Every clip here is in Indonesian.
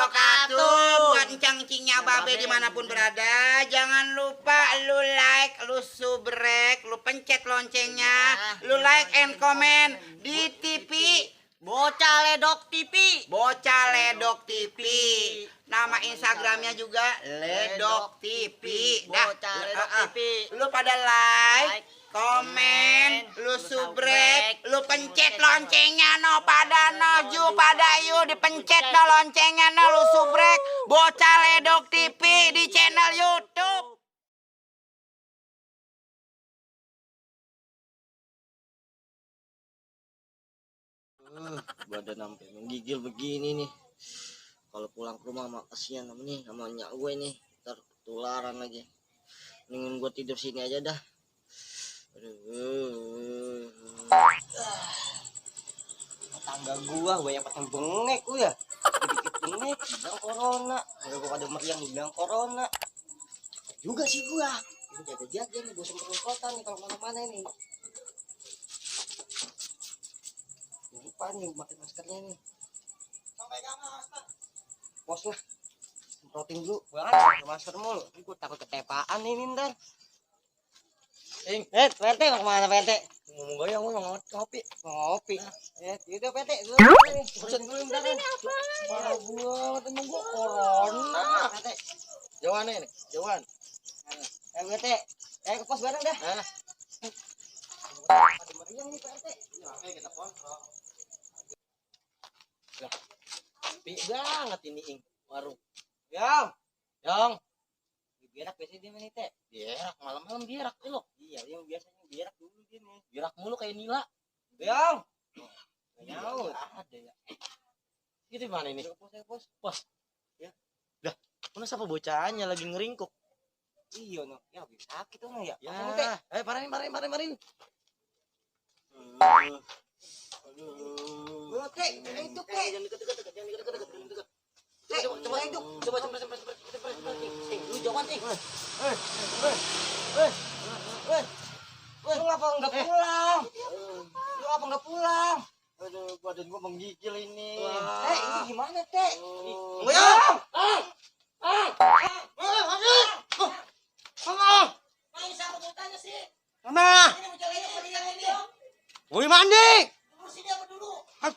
wabarakatuh. Buat encang-encingnya babe dimanapun berada, jangan lupa lu like, lu subrek, lu pencet loncengnya, lu like and comment di TV Bocah Ledok TV. Bocah Ledok TV. Nama Instagramnya juga Ledok TV. Bocah Ledok TV. Lu pada like, komen, lu subrek, lu pencet loncengnya no pada no ju pada yu dipencet no loncengnya no lu subrek Bocah Ledok TV di channel YouTube. Badan sampai menggigil begini nih. Kalau pulang ke rumah mak kasihan sama nyak gue nih, ntar ketularan lagi. Mendingan gue tidur sini aja dah. Aduh. Tetangga gua banyak yang bengek lu ya. Dikit bengek bilang corona. Kalau gua pada meriang bilang corona. Juga sih gua. Ini jaga-jaga nih gua semprot-semprotan nih kalau mana-mana ini. Lupa nih pakai maskernya nih. Sampai kamu masker. Pos lah. Semprotin dulu. Gua kan pakai masker mulu. Ini gua takut ketepaan ini ntar. PRT mau kemana PRT? Ngomong goyang mau ngopi. Ngopi. Yaudah PRT. Pesen dulu bentar kan. Parah banget emang gua corona. PRT. Jauhan nih, jauhan. PRT. Ke pos bareng dah. Ada meriang nih PRT. Oke, kita kontrol. Lah. Sepi banget ini warung. Yang. Berak biasanya dia main teh. Berak malam-malam berak lo. Iya, yang biasanya berak dulu dia nih. Berak mulu kayak Nila. Yang. Nyaut. Ada ya. Itu mana ini? Pos. Ya. Dah, mana siapa bocahnya lagi ngeringkuk. Iya no. Ya habis sakit tuh ya. Ya. Parahin. Aduh. Oke, itu kek. Jangan deket. Coba hidup. Coba sempret. Lu jauhan nih. Lu ngapa enggak pulang? Aduh, badan gua menggigil ini. Ini gimana, Teh? Goyang. Mama. Woi mandi.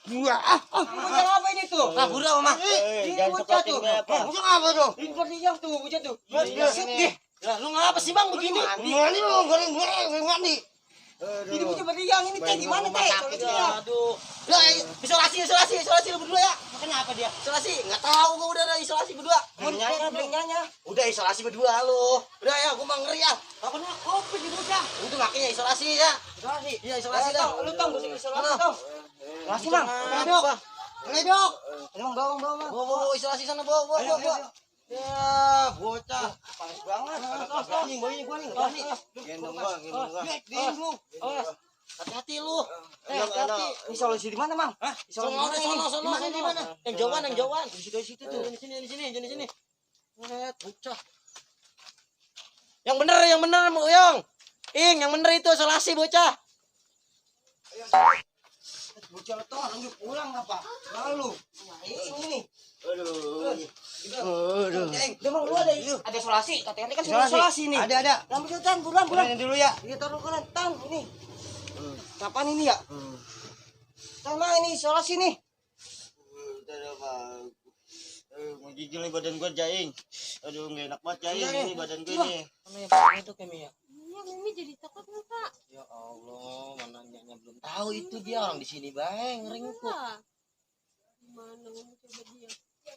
Bocah apa ini tuh? Udah mama. Ini bocah tuh. Bocah apa tuh? Ini bocah tuh, bocah tuh. Lah lu ngapa sih Bang begini? Mandi lu, goreng mandi. Ini bocah beriang ini teh gimana teh? Aduh. Lah isolasi lu berdua ya. Kenapa dia? Isolasi. Enggak tahu gua udah ada isolasi berdua. Nyanya. Udah isolasi berdua lu. Udah ya, gua mah ngeri ya. Apa nih? Kopi di bocah. Itu makanya isolasi ya. Isolasi. Iya, isolasi dah. Lu tong gua isolasi tong. Isolasi Bang. Ledok. Emang bawa isolasi sana bawa. Ya, bocah. Panas banget. Anjing gua nih. Gendong gua. Hati-hati lu. Hati-hati. Isolasi di mana, Mang? Hah? Isolasi di mana? Yang jauhan. Di situ tuh. Di sini. Bocah. Yang bener, Yang. Yang bener itu isolasi bocah. Bocah tuh lanjut pulang apa? Lalu. Ini nih. Aduh. Memang lu ada isolasi. Katanya kan isolasi nih. Ada. Ambil tan buruan. Dulu ya. Iya taruh kan tan ini. Kapan ini ya? Sama ini isolasi nih. Udah Bang. Menggigil nih badan gua Jaing. Aduh enggak enak banget Jaing ini badan gua nih. Mana itu Kemi ya? Iya, Mimi jadi takut nih, Pak. Ya Allah, mana nyanya belum tahu itu dia orang di sini bae ngeringkuk. Gimana mau coba dia?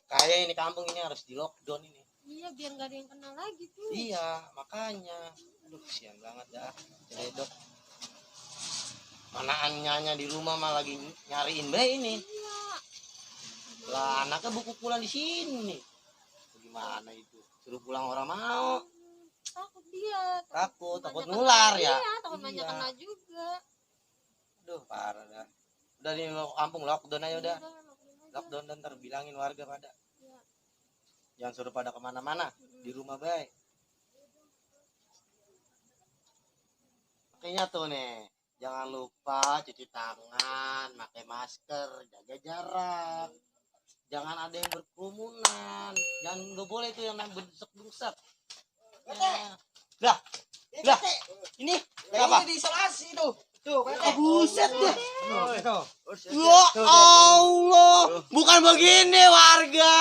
Kayak ini kampung ini harus di lockdown ini. Iya, biar nggak ada yang kenal lagi tuh. Iya, makanya. Aduh, kasihan banget dah. Ledok. Manaan nyanya di rumah mah lagi nyariin bae ini. Iya. Lah anaknya buku pulang di sini. Gimana itu? Suruh pulang orang mau. Takut dia. Takut nular ya. Iya, takut banyak kena juga. Aduh, parah dah. Udah di kampung lockdown aja udah. Iya, Lockdown dan terbilangin warga pada. Iya. Jangan suruh pada kemana-mana. Di rumah baik. Makanya tuh nih. Jangan lupa cuci tangan, pakai masker, jaga jarak. jangan ada yang berkerumunan. Jangan nggak boleh tuh yang main berdesak-desak. Lah, ini apa? Ini diisolasi tuh. Tuh, Buset deh. Ya Allah, bukan begini warga.